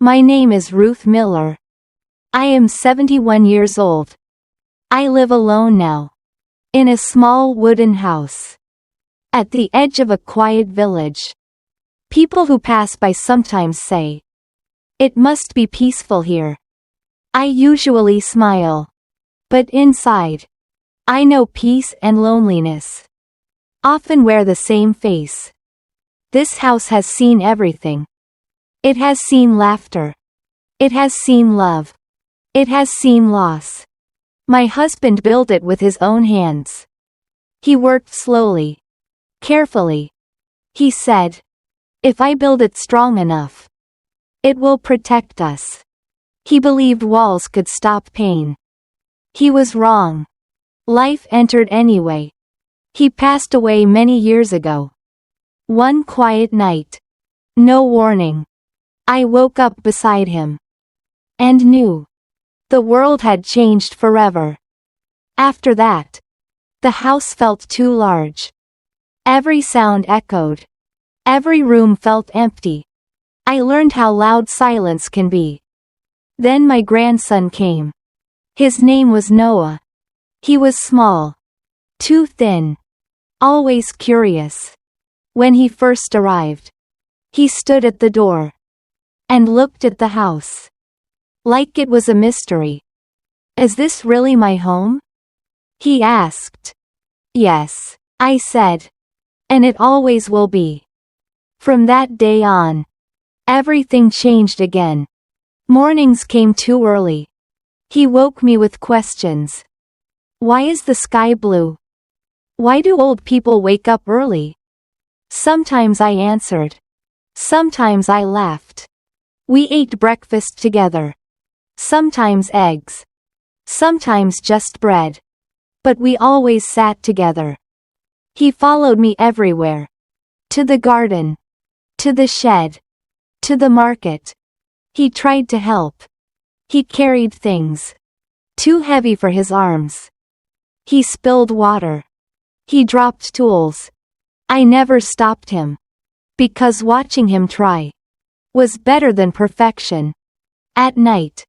My name is Ruth Miller. I am 71 years old. I live alone now. In a small wooden house. At the edge of a quiet village. People who pass by sometimes say, "It must be peaceful here." I usually smile. But inside, I know peace and loneliness often wear the same face. This house has seen everything. It has seen laughter. It has seen love. It has seen loss. My husband built it with his own hands. He worked slowly, carefully. He said, "If I build it strong enough, it will protect us." He believed walls could stop pain. He was wrong. Life entered anyway. He passed away many years ago. One quiet night. No warning. I woke up beside him. And knew. The world had changed forever. After that, the house felt too large. Every sound echoed. Every room felt empty. I learned how loud silence can be. Then my grandson came. His name was Noah. He was small. Too thin. Always curious. When he first arrived, he stood at the door and looked at the house like it was a mystery. "Is this really my home?" he asked. "Yes," I said. "And it always will be." From that day on, everything changed again. Mornings came too early. He woke me with questions. Why is the sky blue? Why do old people wake up early? Sometimes I answered. Sometimes I laughed. We ate breakfast together. Sometimes eggs. Sometimes just bread. But we always sat together. He followed me everywhere. To the garden. To the shed. To the market. He tried to help. He carried things too heavy for his arms. He spilled water. He dropped tools. I never stopped him. Because watching him try was better than perfection. At night,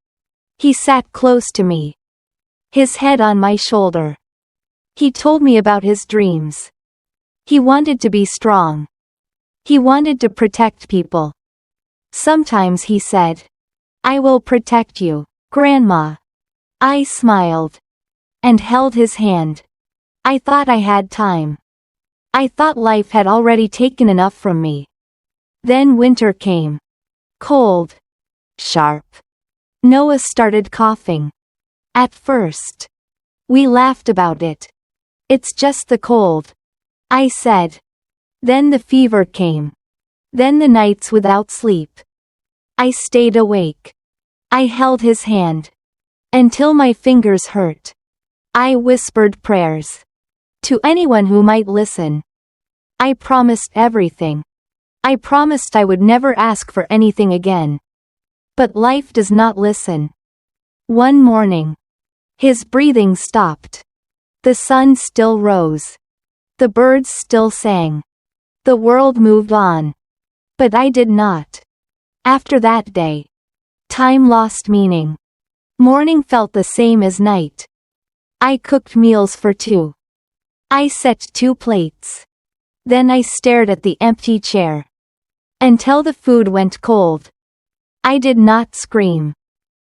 he sat close to me, his head on my shoulder. He told me about his dreams. He wanted to be strong. He wanted to protect people. Sometimes he said, "I will protect you, Grandma." I smiled and held his hand. I thought I had time. I thought life had already taken enough from me. Then winter came. Cold. Sharp. Noah started coughing. At first, we laughed about it. "It's just the cold," I said. Then the fever came. Then the nights without sleep. I stayed awake. I held his hand. Until my fingers hurt. I whispered prayers. To anyone who might listen. I promised everything. I promised I would never ask for anything again. But life does not listen. One morning, his breathing stopped. The sun still rose. The birds still sang. The world moved on. But I did not. After that day, time lost meaning. Morning felt the same as night. I cooked meals for two. I set 2 plates. Then I stared at the empty chair. Until the food went cold. I did not scream.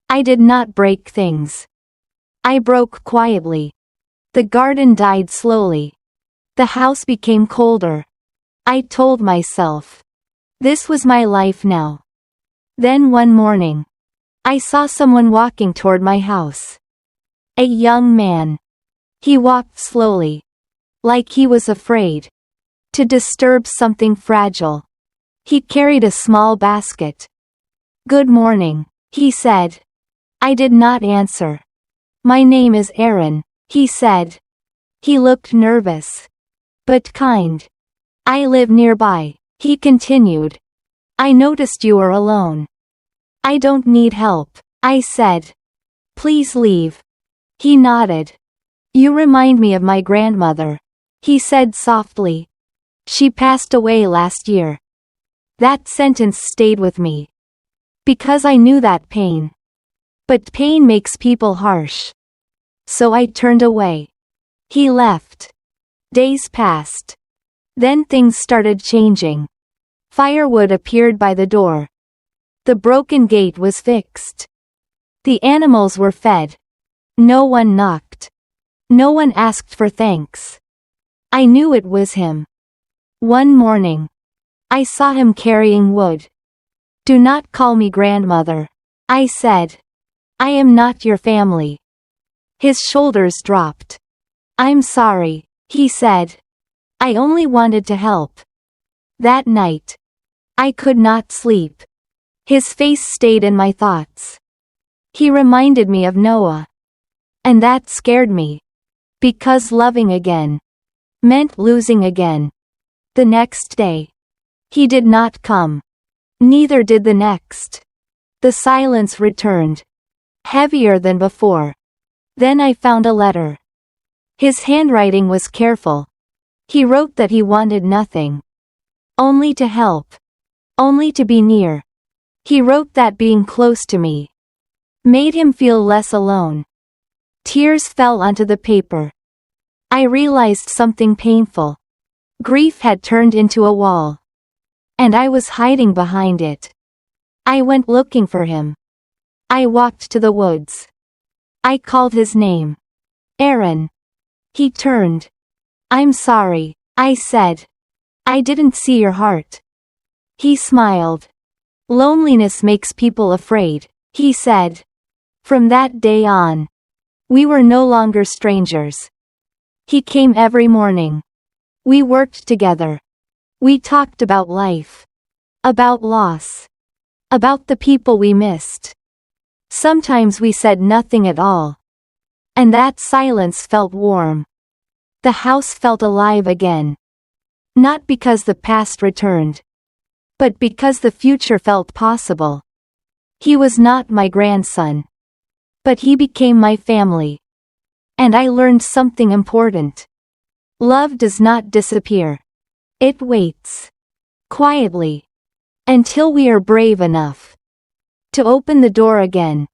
I did not break things. I broke quietly. The garden died slowly. The house became colder. I told myself, this was my life now. Then one morning, I saw someone walking toward my house. A young man. He walked slowly. Like he was afraid to disturb something fragile. He carried a small basket. "Good morning," he said. I did not answer. "My name is Aaron," he said. He looked nervous. But kind. "I live nearby," he continued. "I noticed you were alone." "I don't need help," I said. "Please leave." He nodded. "You remind me of my grandmother," he said softly. "She passed away last year." That sentence stayed with me. because I knew that pain. But pain makes people harsh. So I turned away. He left. Days passed. Then things started changing. Firewood appeared by the door. The broken gate was fixed. The animals were fed. No one knocked. No one asked for thanks. I knew it was him. One morning, I saw him carrying wood. "Do not call me grandmother," I said. "I am not your family." His shoulders dropped. "I'm sorry," he said. "I only wanted to help." That night, I could not sleep. His face stayed in my thoughts. He reminded me of Noah. And that scared me. Because loving again meant losing again. The next day, he did not come. Neither did the next. The silence returned. Heavier than before. Then I found a letter. His handwriting was careful. He wrote that he wanted nothing. Only to help. Only to be near. He wrote that being close to me made him feel less alone. Tears fell onto the paper. I realized something painful. Grief had turned into a wall. And I was hiding behind it. I went looking for him. I walked to the woods. I called his name. "Aaron." He turned. "I'm sorry," I said. "I didn't see your heart." He smiled. "Loneliness makes people afraid," he said. From that day on, we were no longer strangers. He came every morning. We worked together. We talked about life. About loss. About the people we missed. Sometimes we said nothing at all. And that silence felt warm. The house felt alive again. Not because the past returned, but because the future felt possible. He was not my grandson. But he became my family. And I learned something important. Love does not disappear. It waits. Quietly. Until we are brave enough to open the door again.